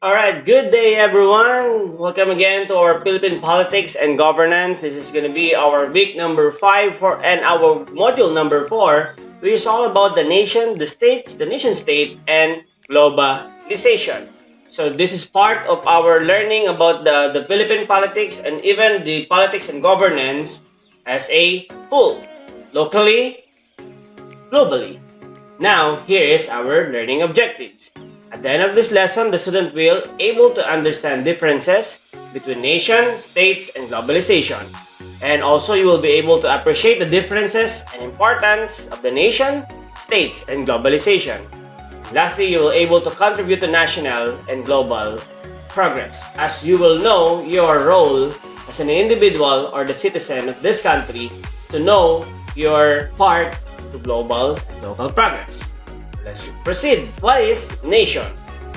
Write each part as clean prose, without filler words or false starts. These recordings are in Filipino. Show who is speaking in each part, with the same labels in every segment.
Speaker 1: Alright, good day everyone. Welcome again to our Philippine Politics and Governance. This is going to be our week number 5 and our module number 4, which is all about the nation, the states, the nation state, and globalization. So this is part of our learning about the Philippine politics and even the politics and governance as a whole, locally, globally. Now, here is our learning objectives. At the end of this lesson, the student will able to understand differences between nation, states, and globalization. And also, you will be able to appreciate the differences and importance of the nation, states, and globalization. Lastly, you will able to contribute to national and global progress, as you will know your role as an individual or the citizen of this country to know your part to global and local progress. Let's proceed. What is nation?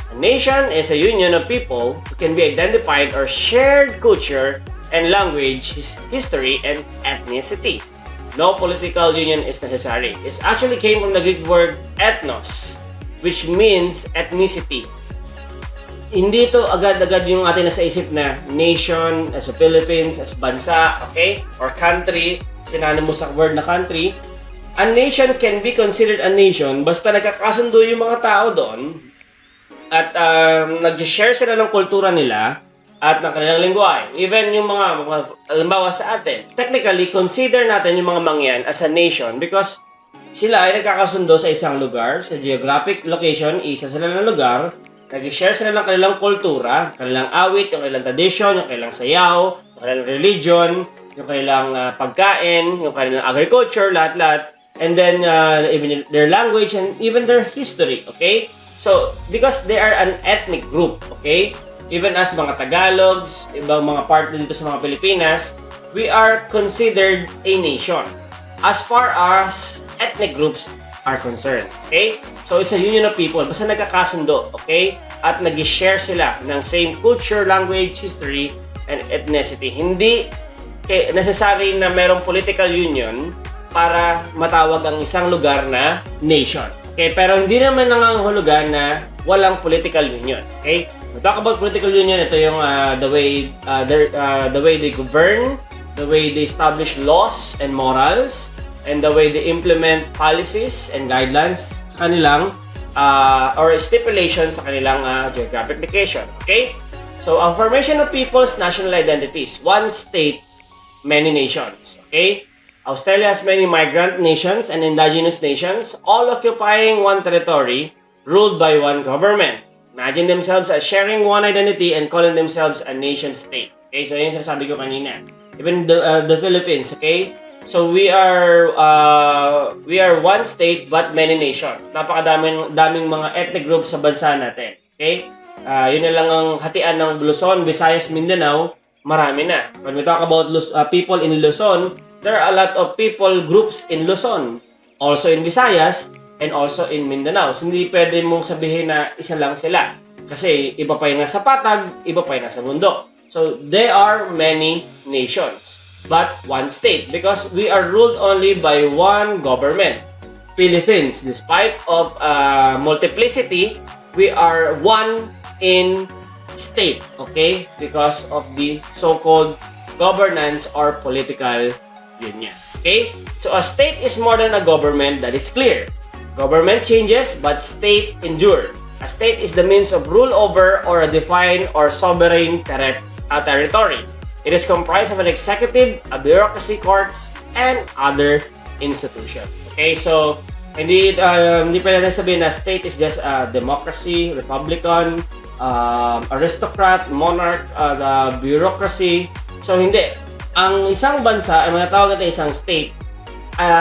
Speaker 1: A nation is a union of people who can be identified or shared culture and language, history, and ethnicity. No political union is necessary. It actually came from the Greek word ethnos, which means ethnicity. Hindi ito agad-agad yung atin nasa isip na nation, as a Philippines, as bansa, okay? Or country, sinano mo sa word na country. A nation can be considered a nation basta nagkakasundo yung mga tao doon at nag-share sila ng kultura nila at ng kanilang lingwahe. Even yung mga halimbawa sa atin, technically, consider natin yung mga mangyan as a nation because sila ay nagkakasundo sa isang lugar, sa geographic location, isa sila ng lugar, nag-share sila ng kanilang kultura, kanilang awit, yung kanilang tradition, yung kanilang sayaw, yung kanilang religion, yung kanilang pagkain, yung kanilang agriculture, lahat-lahat. And then even their language and even their history, okay? So, because they are an ethnic group, okay? Even as mga Tagalogs, ibang mga part dito sa mga Pilipinas, we are considered a nation as far as ethnic groups are concerned, okay? So, it's a union of people, basta nagkakasundo, okay? At nag-share sila ng same culture, language, history, and ethnicity. Hindi necessary na merong political union para matawag ang isang lugar na nation. Okay, pero hindi naman nangangahulugan na walang political union. Okay? We talk about political union, ito yung the way they govern, the way they establish laws and morals, and the way they implement policies and guidelines sa kanilang or stipulations sa kanilang geographic location. Okay? So, ang formation of people's national identities, one state, many nations. Okay? Australia has many migrant nations and indigenous nations, all occupying one territory, ruled by one government. Imagine themselves as sharing one identity and calling themselves a nation-state. Okay, so yun yung sinasabi ko kanina. Even the Philippines, okay? So we are one state but many nations. Napakadaming mga ethnic groups sa bansa natin. Okay? Yun na lang ang hatian ng Luzon, Visayas, Mindanao, marami na. When we talk about people in Luzon, there are a lot of people groups in Luzon, also in Visayas, and also in Mindanao. So, hindi pwede mong sabihin na isa lang sila. Kasi iba pa yung nasa patag, iba pa yung nasa bundok. So, there are many nations, but one state. Because we are ruled only by one government. Philippines, despite of multiplicity, we are one in state. Okay? Because of the so-called governance or political union. Okay? So, a state is more than a government, that is clear. Government changes, but state endure. A state is the means of rule over or a defined or sovereign territory. It is comprised of an executive, a bureaucracy, courts, and other institutions. Okay? So, hindi pwede na sabihin na state is just a democracy, republican, aristocrat, monarch, the bureaucracy. So, hindi. Ang isang bansa ay manatawag natin isang state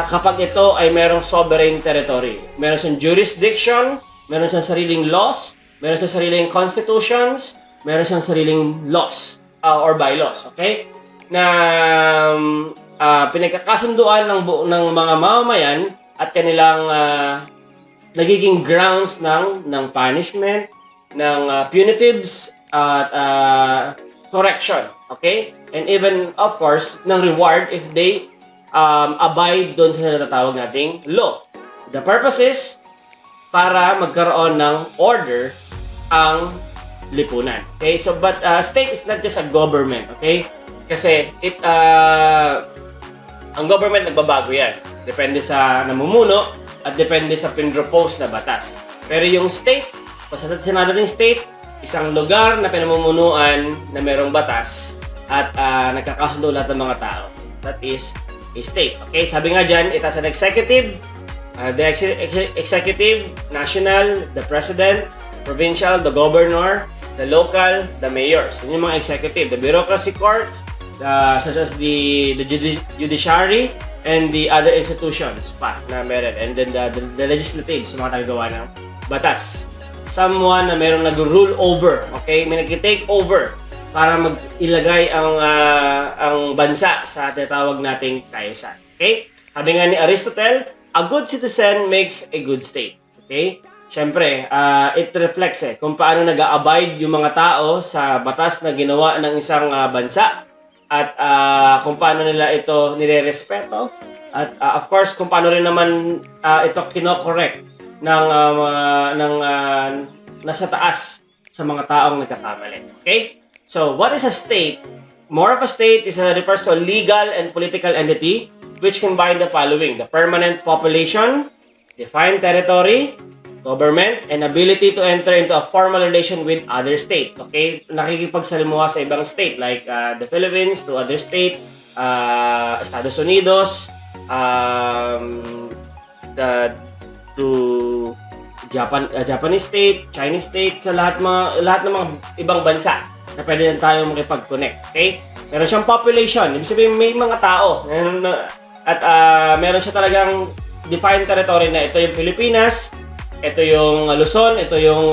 Speaker 1: kapag ito ay merong sovereign territory. Meron siyang jurisdiction, meron siyang sariling laws, meron siyang sariling constitutions, meron siyang sariling laws or bylaws, okay? Na pinagkakasunduan ng mga mamamayan at kanilang nagiging grounds ng punishment, ng punitives at correction, okay? And even, of course, ng reward if they abide doon sa natatawag nating law. The purpose is para magkaroon ng order ang lipunan. Okay? So, but state is not just a government. Okay? Kasi, ang government nagbabago yan. Depende sa namumuno at depende sa pinropose na batas. Pero yung state, basta sinabi natin state, isang lugar na pinamumunuan na merong batas at nagkakasundo lahat ng mga tao. That is a state. Okay? Sabi nga dyan, it has an executive, the executive, national, the president, provincial, the governor, the local, the mayors. Yun yung mga executive. The bureaucracy courts, such as the judiciary, and the other institutions pa na meron. And then the legislative, sa mga tagagawa ng batas. Someone na merong nag-rule over. Okay? May nag-take over para mag-ilagay ang bansa sa tinatawag nating kaayusan. Okay? Sabi nga ni Aristotle, a good citizen makes a good state. Okay? Siyempre, it reflects kung paano nag-a-abide yung mga tao sa batas na ginawa ng isang bansa at kung paano nila ito nire-respeto at of course kung paano rin naman ito kino-correct ng nasa taas sa mga taong nagkakamali. Okay? So, what is a state? More of a state refers to a legal and political entity which combine the following: the permanent population, defined territory, government, and ability to enter into a formal relation with other state. Okay? Nakikipagsalimuha sa ibang state like the Philippines to other state, Estados Unidos, to Japanese state, Chinese state, sa lahat ng mga ibang bansa na pwede na tayo makipag-connect. Okay? Meron siyang population, ibig sabihin may mga tao at meron siya talagang defined territory na ito yung Pilipinas, ito yung Luzon, ito yung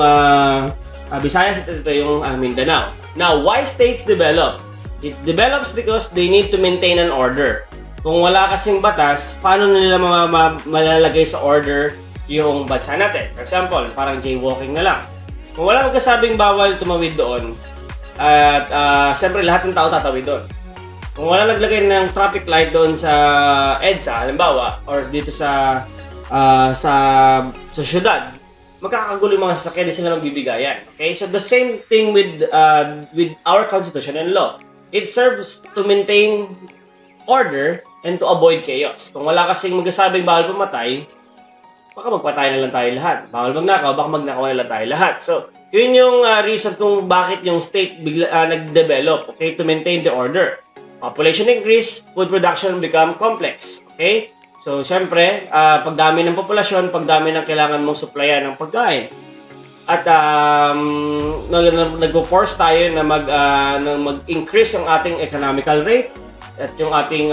Speaker 1: Visayas, ito yung Mindanao. Now, why states develop? It develops because they need to maintain an order. Kung wala kasing batas, paano nila malalagay sa order yung bansa natin? For example, parang jaywalking na lang. Kung wala magkasabing bawal tumawid doon, at siyempre lahat ng tao tatawid doon. Kung wala naglagay ng traffic light doon sa EDSA, halimbawa, or dito sa syudad, magkakagulo yung mga sasakyan, di sila magbibigayan. Okay? So the same thing with our constitution and law. It serves to maintain order and to avoid chaos. Kung wala kasing magkasabing bawal pumatay, baka magpatay na lang tayo lahat. Bawal magnakaw, baka magnakaw na lang tayo lahat. So, yun yung reason kung bakit yung state nag-develop, okay, to maintain the order. Population increase, food production become complex. Okay? So, siyempre, pagdami ng populasyon, pagdami ng kailangan mong supplyan ng pagkain. At nag-force tayo na mag-increase yung ating economical rate at yung ating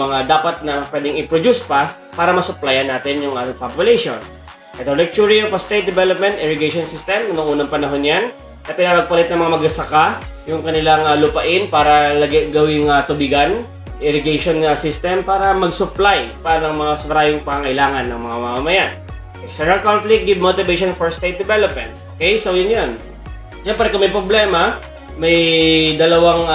Speaker 1: mga dapat na pwedeng i-produce pa para masupplyan natin yung ating population. Ito, theory of a state development irrigation system, noong unang panahon yan, na pinapagpalit ng mga magsasaka yung kanilang lupain para gawing tubigan, irrigation system para mag-supply pa ng mga maraming pangailangan ng mga mamamayan. External conflict give motivation for state development. Okay, so yun yan. Siyempre, kung may problema, may dalawang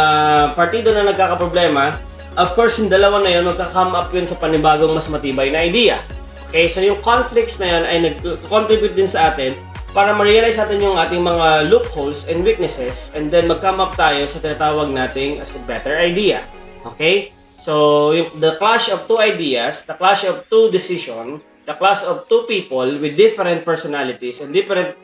Speaker 1: partido na nagkakaproblema, of course, yung dalawa na yun, magka-come up yun sa panibagong mas matibay na idea. Okay, so yung conflicts na yan ay nag-contribute din sa atin para ma-realize natin yung ating mga loopholes and weaknesses and then mag-come up tayo sa tinatawag nating as a better idea. Okay? So, the clash of two ideas, the clash of two decisions, the clash of two people with different personalities and different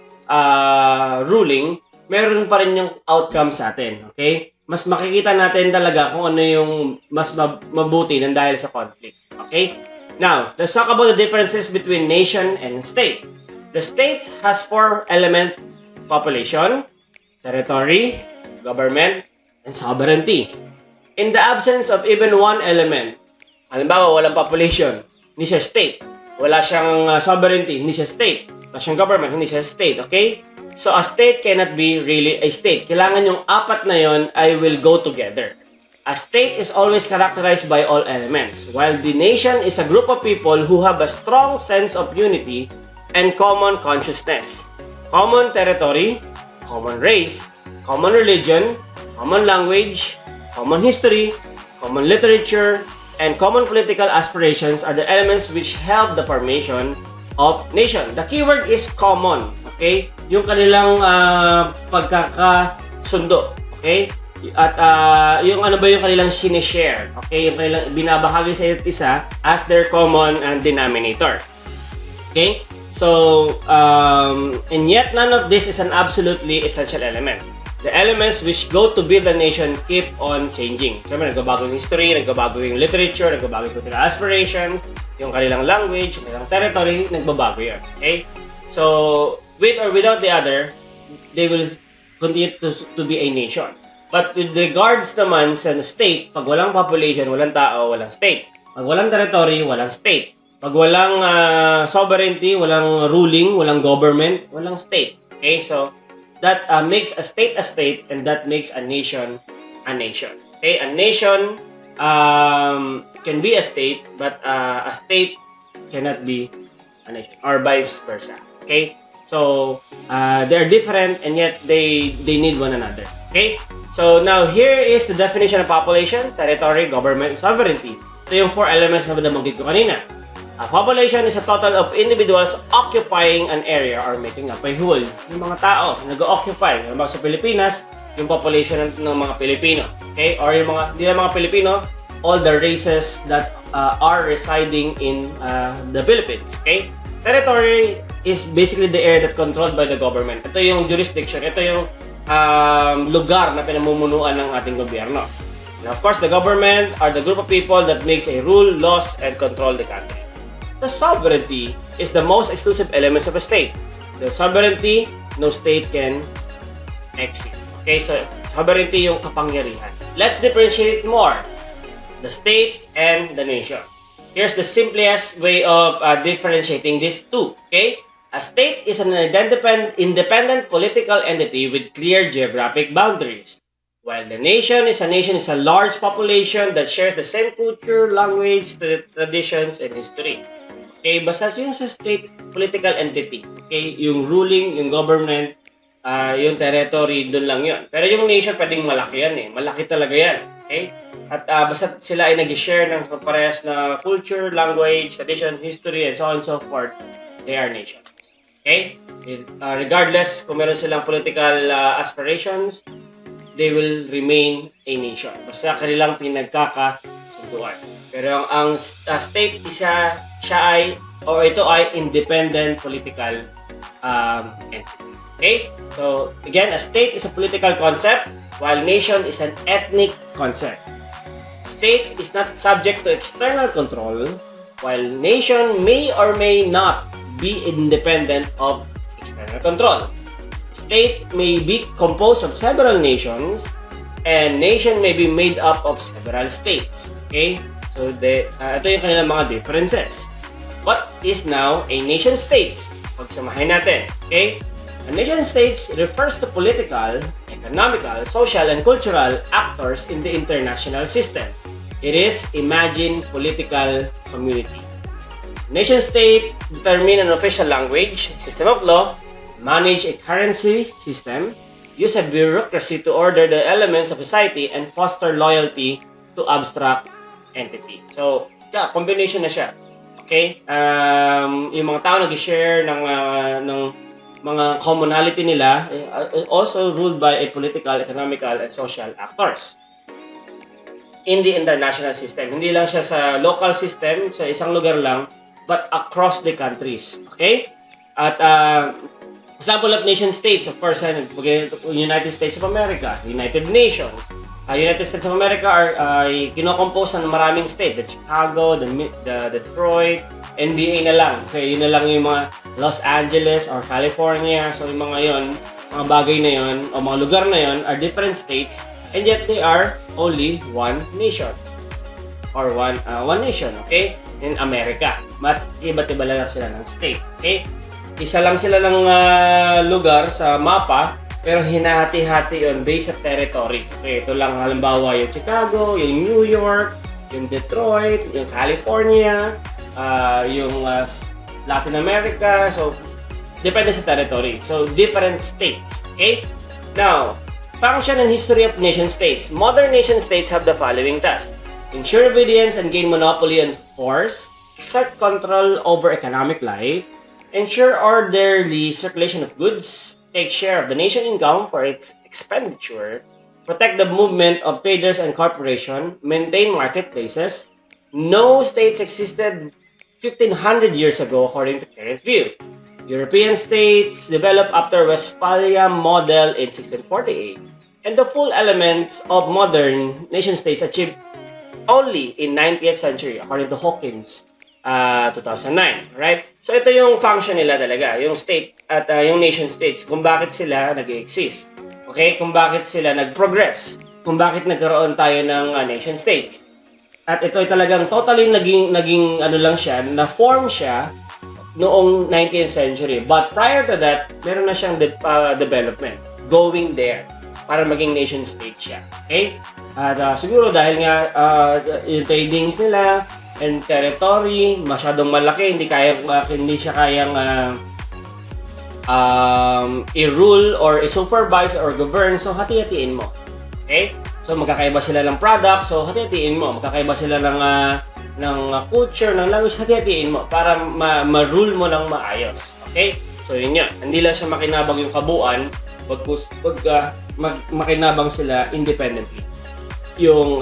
Speaker 1: ruling, meron pa rin yung outcome sa atin. Okay? Mas makikita natin talaga kung ano yung mas mabuti nang dahil sa conflict. Okay? Now, let's talk about the differences between nation and state. The state has 4 elements: population, territory, government, and sovereignty. In the absence of even one element, halimbawa, walang population, hindi siya state. Wala siyang sovereignty, hindi siya state. Wala siyang government, hindi siya state. Okay? So, a state cannot be really a state. Kailangan yung apat na yon ay will go together. A state is always characterized by all elements, while the nation is a group of people who have a strong sense of unity and common consciousness. Common territory, common race, common religion, common language, common history, common literature, and common political aspirations are the elements which help the formation of nation. The keyword is common. Okay? yung kanilang pagkakasundo. Okay? At yung ano ba yung kanilang sinishare. Okay? Yung kanilang binabahagi sa isa't isa as their common denominator. Okay? So, and yet none of this is an absolutely essential element. The elements which go to build a nation keep on changing. Siyempre, nagbabago yung history, nagbabago yung literature, nagbabago yung political aspirations, yung kanilang language, yung kanilang territory, nagbabago yun. Okay? So, with or without the other, they will continue to be a nation. But with regards naman sa state, pag walang population, walang tao, walang state. Pag walang territory, walang state. Pag walang sovereignty, walang ruling, walang government, walang state. Okay? So, that makes a state, and that makes a nation a nation. Okay? A nation can be a state, but a state cannot be a nation, or vice versa. Okay? So, they're different, and yet they need one another. Okay? So, now here is the definition of population, territory, government, sovereignty. Ito yung 4 elements na nabanggit ko kanina. A population is a total of individuals occupying an area or making up a whole. Yung mga tao nag-occupy. Yung sa Pilipinas, yung population ng mga Pilipino. Okay? Or yung mga, hindi lang mga Pilipino, all the races that are residing in the Philippines. Okay? Territory is basically the area that controlled by the government. Ito yung jurisdiction. Ito yung lugar na pinamumunuan ng ating gobyerno. And of course, the government are the group of people that makes a rule, laws, and control the country. The sovereignty is the most exclusive elements of a state. The sovereignty, no state can exceed. Okay, so sovereignty yung kapangyarihan. Let's differentiate more. The state and the nation. Here's the simplest way of differentiating these two. Okay, a state is an independent political entity with clear geographic boundaries. While the nation is a large population that shares the same culture, language, traditions, and history. Okay, basta yung sa state, political entity. Okay, yung ruling, yung government, yung territory, doon lang yun. Pero yung nation, pwedeng malaki yan eh. Malaki talaga yan. Okay? At basta sila ay nag-share ng parehas na culture, language, tradition, history, and so on and so forth, they are nations. Okay? Regardless kung meron silang political aspirations, they will remain a nation. Basta kanilang pinagkakasunduan. Pero ang state ito ay independent political entity. Okay? So, again, a state is a political concept while nation is an ethnic concept. State is not subject to external control while nation may or may not be independent of external control. State may be composed of several nations and nation may be made up of several states. Okay? So, ito yung kanilang mga differences. What is now a nation-state? Pagsamahin natin. Okay? A nation-state refers to political, economical, social, and cultural actors in the international system. It is imagined political community. Nation-state determine an official language, system of law, manage a currency system, use a bureaucracy to order the elements of society, and foster loyalty to abstract entity. So, yeah, combination na siya. Okay? Yung mga tao nag-share ng mga commonality nila, also ruled by a political, economical, and social actors in the international system. Hindi lang siya sa local system, sa isang lugar lang, but across the countries. Okay? At example of nation states, of course, United States of America, United Nations. United States of America ay kinocompose ng maraming state. The Chicago, the Detroit, NBA na lang. Okay, yun na lang yung mga Los Angeles or California. So, yung mga yon, mga bagay na yon, o mga lugar na yon are different states, and yet they are only one nation. Or one nation, okay? In America. Iba't-iba lang sila ng state, okay? Isa lang sila ng lugar sa mapa, pero hinahati-hati yun based sa territory. Okay, ito lang halimbawa yung Chicago, yung New York, yung Detroit, yung California, yung Latin America. So, depende sa territory. So, different states. Okay? Now, function and history of nation-states. Modern nation-states have the following tasks. Ensure obedience and gain monopoly on force, exert control over economic life, ensure orderly circulation of goods, take share of the nation income for its expenditure, protect the movement of traders and corporations, maintain marketplaces. No states existed 1500 years ago according to current view. European states developed after Westphalia model in 1648, and the full elements of modern nation-states achieved only in 19th century according to Hawkins 2009, right? So ito yung function nila talaga, yung state at yung nation states, kung bakit sila nag-exist. Okay? Kung bakit sila nag-progress, kung bakit nagkaroon tayo ng nation states. At ito ay talagang totally naging ano lang siya, na-form siya noong 19th century. But prior to that, meron na siyang development going there para maging nation state siya. Okay? At siguro dahil nga yung tradings nila and territory masyadong malaki, hindi siya kayang i-rule or i-supervise or govern, so hati-hatiin mo. Okay? So magkakaiba sila ng product, so hati-hatiin mo. Magkakaiba sila ng culture, ng language, hati-hatiin mo para ma-rule mo lang maayos. Okay? So yun yan. Hindi lang siya makinabang yung kabuuan, makinabang sila independently. Yung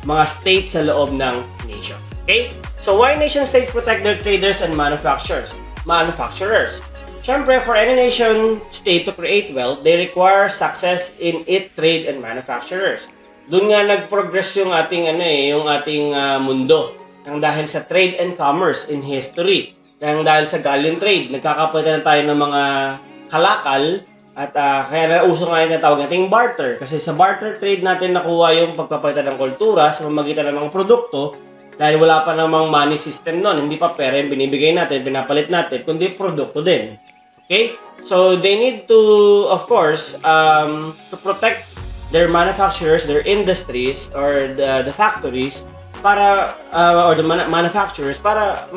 Speaker 1: mga state sa loob ng nation. Okay? So why nation states protect their traders and manufacturers? Siyempre, for any nation state to create wealth, they require success in its trade and manufacturers. Doon nga nag-progress yung ating mundo. Nang dahil sa trade and commerce in history. Nang dahil sa galleon trade, nagkakapalitan tayo ng mga kalakal at kaya uso nga yung tawag nating barter. Kasi sa barter trade natin nakuha yung pagpapalitan ng kultura sa pamamagitan ng mga produkto dahil wala pa namang money system noon. Hindi pa pera yung binibigay natin, pinapalit natin, kundi produkto din. Okay? So, they need to, of course, to protect their manufacturers, their industries, or the factories, para, or the manufacturers, para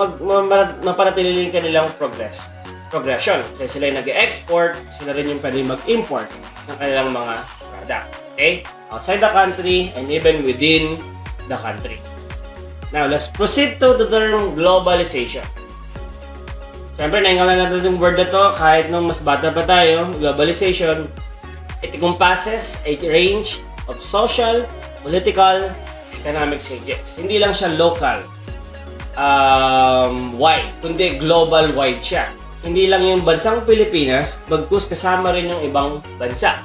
Speaker 1: mapanatili kanilang progression. Kasi sila yung nag-export, sila rin yung pwede mag-import ng kanilang mga product. Okay? Outside the country, and even within the country. Now, let's proceed to the term globalization. Siyempre, naingalan natin yung word na to kahit nung mas bata pa tayo, globalization. It encompasses a range of social, political, economic changes. Hindi lang siya local, wide, kundi global wide siya. Hindi lang yung bansang Pilipinas, bagkus kasama rin yung ibang bansa.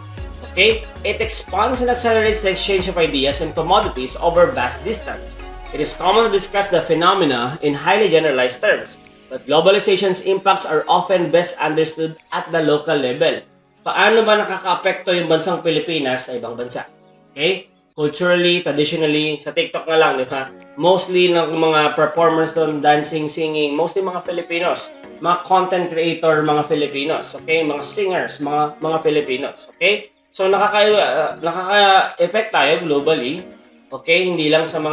Speaker 1: Okay? It expands and accelerates the exchange of ideas and commodities over vast distance. It is common to discuss the phenomena in highly generalized terms. But globalization's impacts are often best understood at the local level. Paano ba nakaka-apekto yung bansang Pilipinas sa ibang bansa? Okay? Culturally, traditionally, sa TikTok na lang, di ba? Mostly ng mga performers doon, dancing, singing, mostly mga Filipinos. Mga content creator, mga Filipinos. Okay? Mga singers, mga Filipinos. Okay? So, nakaka-effect tayo globally. Okay, hindi lang sa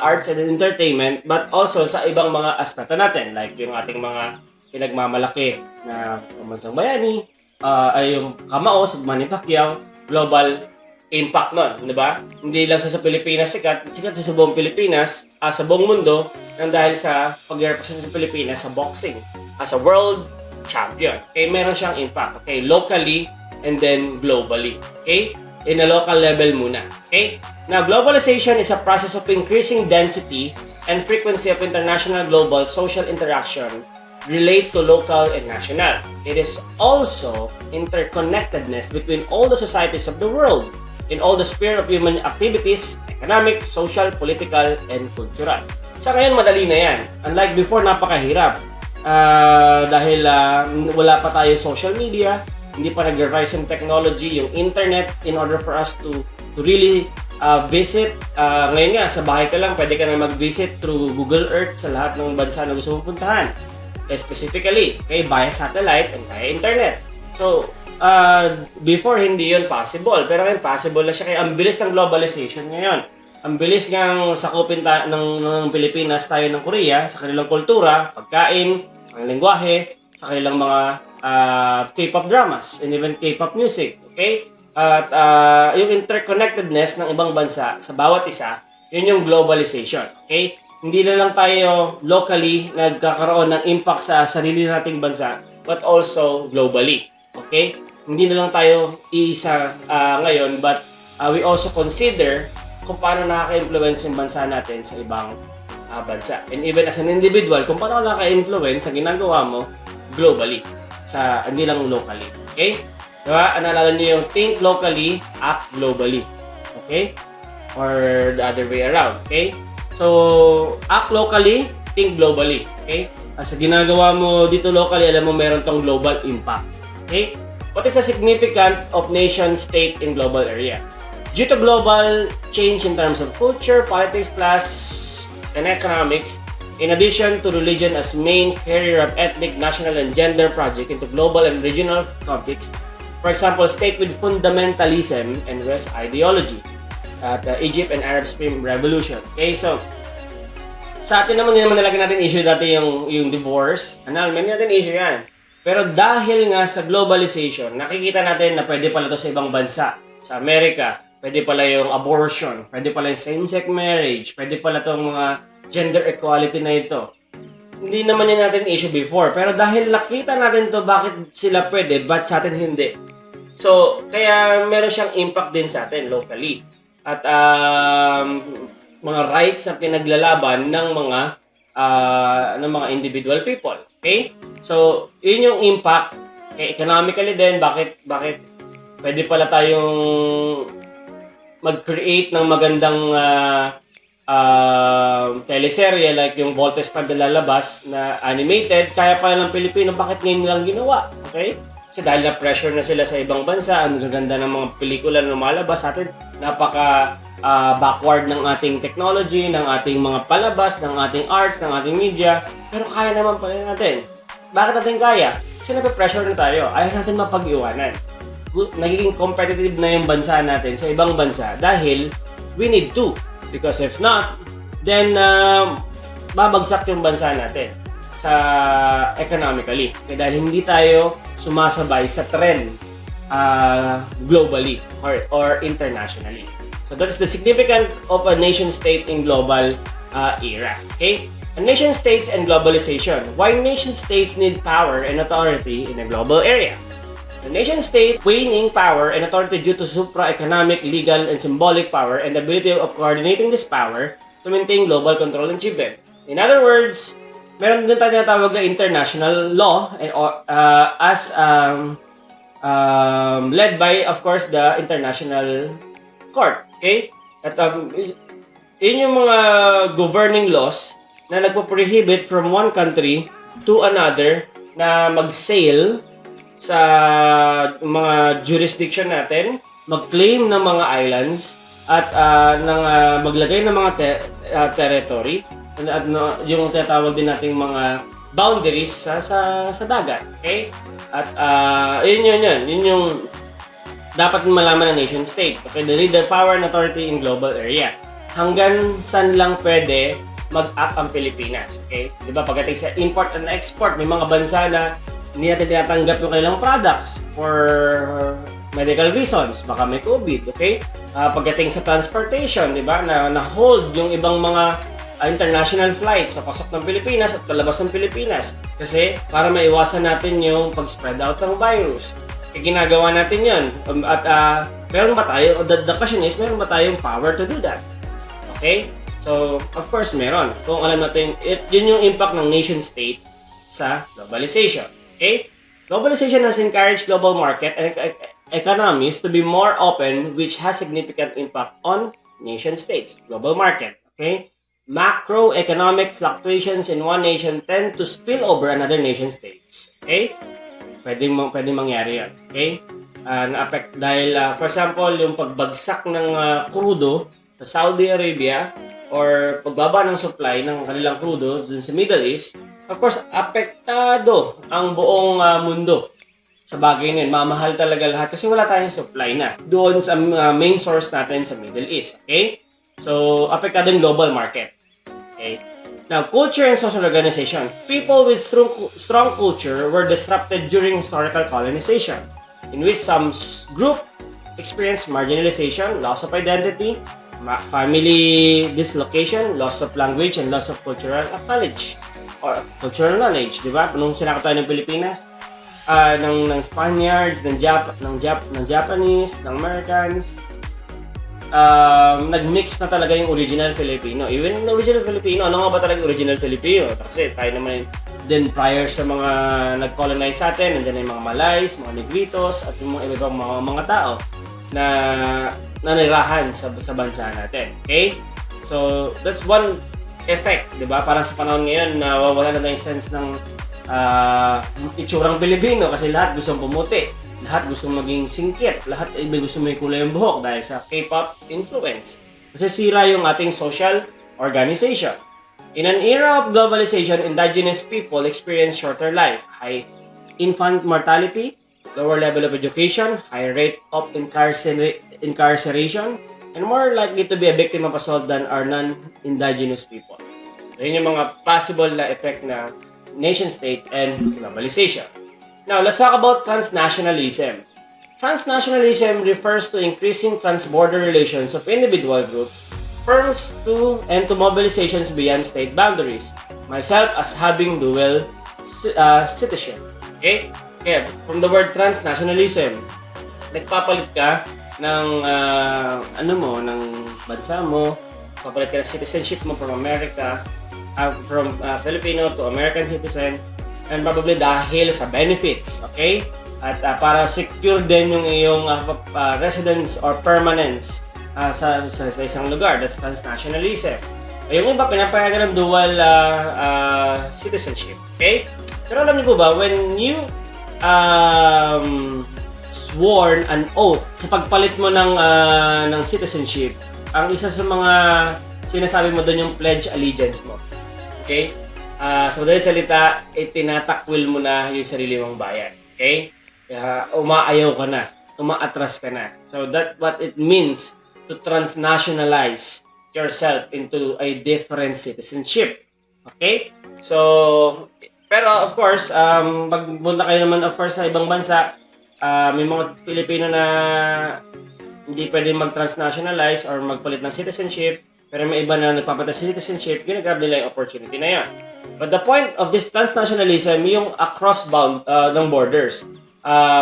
Speaker 1: arts and entertainment, but also sa ibang mga aspeto natin, like yung ating mga pinagmamalaki na pambansang bayani, ay yung kamao sa Manny Pacquiao, global impact nun, di ba? Hindi lang sa Pilipinas sikat sa buong Pilipinas, sa buong mundo, nang dahil sa pag-represent sa Pilipinas sa boxing, as a world champion. Okay, meron siyang impact, okay, locally and then globally. Okay? In a local level muna. Okay? Now, globalization is a process of increasing density and frequency of international global social interaction relate to local and national. It is also interconnectedness between all the societies of the world in all the sphere of human activities, economic, social, political, and cultural. Sa ngayon, madali na yan. Unlike before, napakahirap. Dahil wala pa tayo social media, hindi pa nag-rise yung technology, yung internet, in order for us to really visit. Ngayon nga, sa bahay ka lang, pwede ka na mag-visit through Google Earth sa lahat ng bansa na gusto mong puntahan. Specifically, okay, via satellite and via internet. So, before hindi yun possible, pero ngayon possible na siya. Kaya ang bilis ng globalization ngayon. Ang bilis ng sakupin ng Pilipinas tayo ng Korea sa kanilang kultura, pagkain, ang lengguwahe, sa kanilang mga K-pop dramas and even K-pop music. Okay? At yung interconnectedness ng ibang bansa sa bawat isa, yun yung globalization. Okay? hindi na lang tayo locally nagkakaroon ng impact sa sarili nating bansa, but also globally. Okay? Hindi na lang tayo iisa ngayon, but we also consider kung paano nakaka-influence yung bansa natin sa ibang bansa. And even as an individual, kung paano nakaka-influence sa ginagawa mo globally, hindi lang locally. Okay? Diba? Naalala nyo yung think locally, act globally. Okay? Or the other way around. Okay? So, act locally, think globally. Okay? As ginagawa mo dito locally, alam mo meron tong global impact. Okay? What is the significance of nation state in global area? Due to global change in terms of culture, politics, class, and economics, in addition to religion as main carrier of ethnic, national, and gender project into global and regional conflicts, for example, state with fundamentalism and West ideology at the Egypt and Arab Spring Revolution. Okay, so sa atin naman, hindi naman nalagyan natin issue dati yung divorce. May natin issue yan. Pero dahil nga sa globalization, nakikita natin na pwede pala to sa ibang bansa. Sa Amerika, pwede pala yung abortion, pwede pala yung same-sex marriage, pwede pala itong mga gender equality na ito. Hindi naman yan natin issue before. Pero dahil nakita natin to, bakit sila pwede, ba't sa atin hindi? So, kaya meron siyang impact din sa atin locally. At mga rights na pinaglalaban ng mga individual people. Okay? So, yun yung impact. Economically din, bakit pwede pala tayong mag-create ng magandang teleserye like yung Voltes Pag lalabas na animated, kaya pala ng Pilipino, bakit ngayon nilang ginawa? Okay? Kasi dahil na-pressure na sila sa ibang bansa, ang gaganda ng mga pelikula na lumalabas sa atin, napaka backward ng ating technology, ng ating mga palabas, ng ating arts, ng ating media, pero kaya naman pala natin. Bakit natin kaya? Kasi nape-pressure na tayo. Ayaw natin mapag-iwanan. Nagiging competitive na yung bansa natin sa ibang bansa dahil we need to. Because if not, then babagsak yung bansa natin sa economically. Dahil hindi tayo sumasabay sa trend globally or internationally. So that is the significance of a nation-state in global era. Okay? And nation-states and globalization. Why nation-states need power and authority in a global area? The nation-state waning power and authority due to supra-economic, legal, and symbolic power and the ability of coordinating this power to maintain global control and achievement. In other words, meron din tayo tinatawag na international law and led by, of course, the International Court. Okay? At yun yung mga governing laws na nagpo-prohibit from one country to another na mag-sail sa mga jurisdiction natin, mag-claim ng mga islands at maglagay ng mga territory at yung tinatawag din nating mga boundaries sa dagat. Okay? At yun yung dapat malaman ng nation state. Okay, the leader, power, and authority in global area. Hanggang saan lang pwede mag-act ang Pilipinas. Okay? Diba, pagdating sa import and export, may mga bansa na hindi natin tinatanggap yung kanilang products for medical reasons. Baka may COVID, okay? Pagdating sa transportation, di ba, na hold yung ibang mga international flights papasok ng Pilipinas at palabas ng Pilipinas. Kasi para maiwasan natin yung pag-spread out ng virus. Ginagawa natin yun. At meron ba tayo, the question is, meron ba tayong power to do that? Okay? So, of course, meron. Kung alam natin, yun yung impact ng nation-state sa globalization. Okay? Globalization has encouraged global market and economies to be more open, which has significant impact on nation-states. Global market. Okay? Macroeconomic fluctuations in one nation tend to spill over another nation-states. Okay? Pwedeng mangyari yan. Okay? Na-affect dahil, for example, yung pagbagsak ng crudo sa Saudi Arabia or pagbaba ng supply ng kanilang crudo dun sa Middle East, of course, apektado ang buong mundo sa bagay na yun. Mamahal talaga lahat kasi wala tayong supply na doon sa main source natin sa Middle East. Okay? So, apektado yung global market. Okay? Now, culture and social organization. People with strong culture were disrupted during historical colonization, in which some group experienced marginalization, loss of identity, family dislocation, loss of language, and loss of cultural knowledge. Or cultural knowledge, di ba? Nung sinakop tayo ng Pilipinas, ng Spaniards, ng Japanese, ng Americans, nag-mix na talaga yung original Filipino. Even the original Filipino, ano nga ba talaga original Filipino? Kasi tayo naman din prior sa mga nag-colonize sa atin, nandiyan yung mga Malays, mga Negritos, at yung mga ibang mga tao na nanirahan sa bansa natin. Okay? So, that's one effect, di ba? Parang sa panahon ngayon, nawawala na yung sense ng itsurang Pilipino kasi lahat gustong pumuti. Lahat gusto maging singkit. Lahat gusto may kulay yung buhok dahil sa K-pop influence. Kasi sira yung ating social organization. In an era of globalization, indigenous people experience shorter life, high infant mortality, lower level of education, high rate of incarceration, and more likely to be a victim of assault than our non-indigenous people. So, yun yung mga possible na effect na nation-state and globalization. Now, let's talk about transnationalism. Transnationalism refers to increasing transborder relations of individual groups, firms and to mobilizations beyond state boundaries. Myself as having dual citizenship. Okay? Kaya, from the word transnationalism, nagpapalit ka ng ng bansa mo, papalit ka ng citizenship mo from America, from Filipino to American citizen, and probably dahil sa benefits, okay? At para secure din yung iyong residence or permanence sa isang lugar. That's transnationalism. Yung iba, pinapayagan ng dual citizenship, okay? Pero alam niyo po ba, when you sworn an oath sa pagpalit mo ng citizenship, ang isa sa mga sinasabi mo doon yung pledge allegiance mo. Okay? Sa madalit salita, tinatakwil mo na yung sarili mong bayan. Okay? Umaayaw ka na. Umaatras ka na. So that what it means to transnationalize yourself into a different citizenship. Okay? So, pero of course, pagpunta kayo naman of course sa ibang bansa, may mga Pilipino na hindi pwedeng mag-transnationalize or magpalit ng citizenship, pero may iba na nagpapalit ng citizenship, ginagrab nila yung opportunity na yan. But the point of this transnationalism, yung across bound ng borders.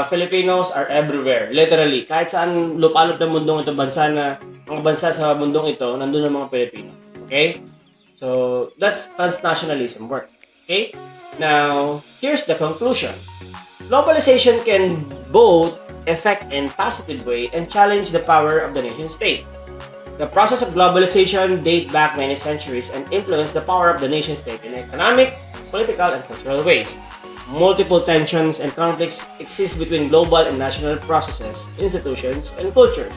Speaker 1: Filipinos are everywhere, literally. Kahit saan lupalop ng mundong ito, mga bansa sa mundong ito, nandun ang mga Pilipino. Okay? So, that's transnationalism work. Okay? Now, here's the conclusion. Globalization can both affect in positive way and challenge the power of the nation-state. The process of globalization date back many centuries and influence the power of the nation-state in economic, political, and cultural ways. Multiple tensions and conflicts exist between global and national processes, institutions, and cultures.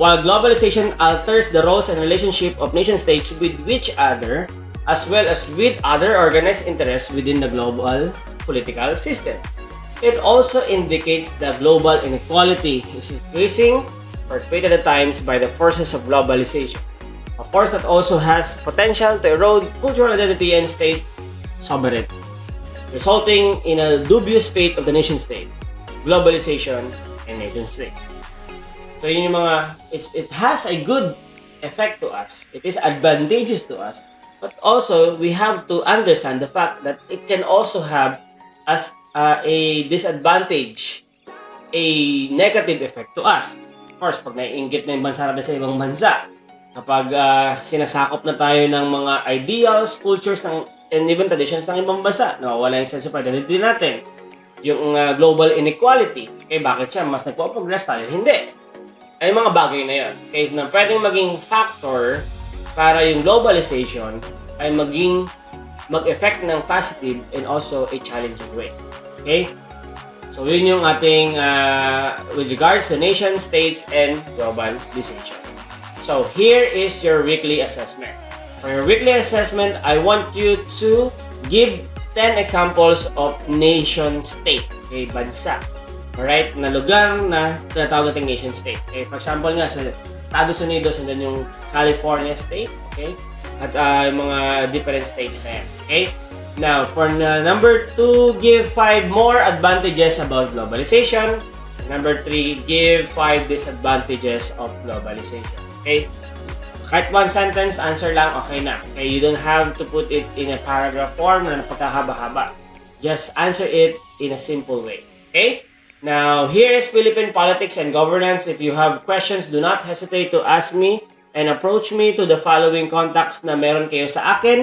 Speaker 1: While globalization alters the roles and relationship of nation-states with each other, as well as with other organized interests within the global political system, it also indicates that global inequality is increasing, perpetuated at times by the forces of globalization, a force that also has potential to erode cultural identity and state sovereignty, resulting in a dubious fate of the nation-state, globalization, and nation-state. So yun yung mga, it has a good effect to us, it is advantageous to us, but also we have to understand the fact that it can also have as a disadvantage, a negative effect to us. Of course, pag naiinggit na yung bansa natin sa ibang bansa, kapag sinasakop na tayo ng mga ideals, cultures, and even traditions ng ibang bansa, nawawala yung sense of identity natin. Yung global inequality, bakit siya? Mas nagpo-progress tayo? Hindi. Ay mga bagay na yun. Na pwedeng maging factor para yung globalization ay mag-effect ng positive and also a challenging way. Okay? So, yun yung ating with regards to nation, states, and globalization. So, here is your weekly assessment. For your weekly assessment, I want you to give 10 examples of nation-state. Okay, bansa. Alright? Na lugar na tinatawag nating nation-state. Okay, for example nga, sa Estados Unidos, and then yung California state. Okay? At yung mga different states na yan. Okay? Now, for number 2, give 5 more advantages about globalization. Number 3, give 5 disadvantages of globalization. Okay? Kahit one sentence, answer lang, okay na. Okay, you don't have to put it in a paragraph form na napagkahaba-haba. Just answer it in a simple way. Okay? Now, here is Philippine politics and governance. If you have questions, do not hesitate to ask me and approach me to the following contacts na meron kayo sa akin.